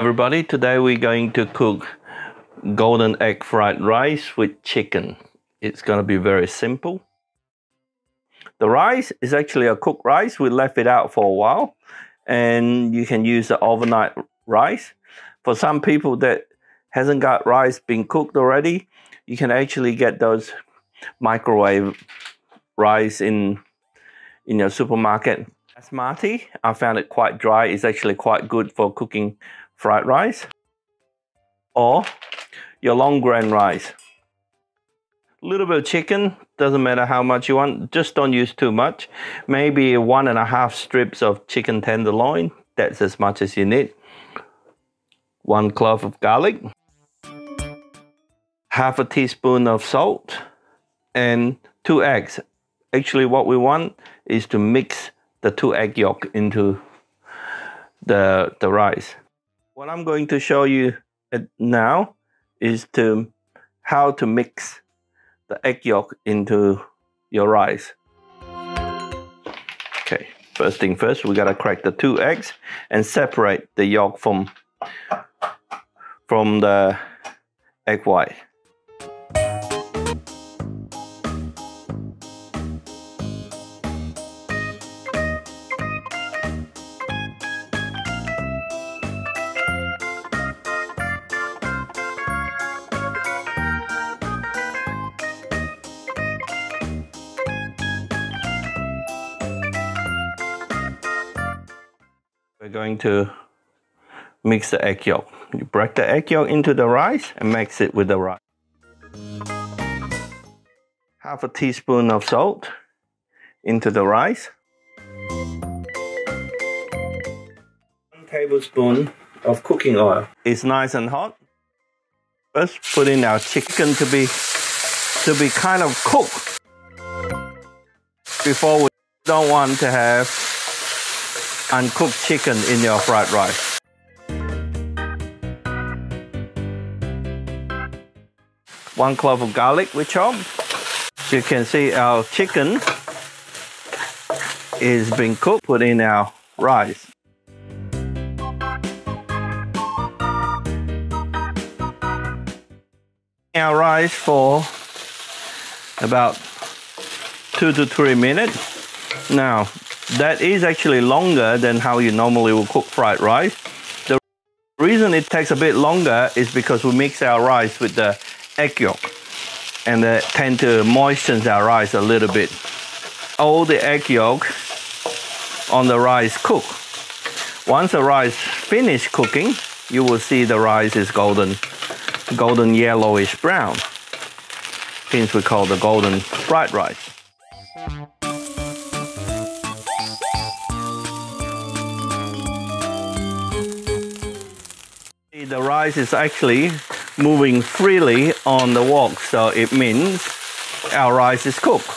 Everybody, today we're going to cook golden egg fried rice with chicken. It's going to be very simple. The rice is actually a cooked rice. We left it out for a while, and you can use the overnight rice. For some people that hasn't got rice being cooked already, you can actually get those microwave rice in your supermarket. Basmati, I found it quite dry. It's actually quite good for cooking fried rice. Or your long grain rice. A little bit of chicken, doesn't matter how much you want, just don't use too much. Maybe 1.5 strips of chicken tenderloin, that's as much as you need. 1 clove of garlic, half a teaspoon of salt, and 2 eggs. Actually, what we want is to mix the 2 egg yolk into the rice. What I'm going to show you now is how to mix the egg yolk into your rice. Okay, first thing first, we gotta crack the 2 eggs and separate the yolk from the egg white. We're going to mix the egg yolk. You break the egg yolk into the rice and mix it with the rice. Half a teaspoon of salt into the rice. 1 tablespoon of cooking oil. It's nice and hot. First, put in our chicken to be kind of cooked. Before, we don't want to have uncooked chicken in your fried rice. One clove of garlic we chopped. You can see our chicken is being cooked. Put in our rice. Our rice for about 2 to 3 minutes. Now, that is actually longer than how you normally will cook fried rice. The reason it takes a bit longer is because we mix our rice with the egg yolk, and they tend to moisten our rice a little bit. All the egg yolk on the rice cook. Once the rice finishes cooking, you will see the rice is golden yellowish brown. Hence we call the golden fried rice. The rice is actually moving freely on the wok, so it means our rice is cooked.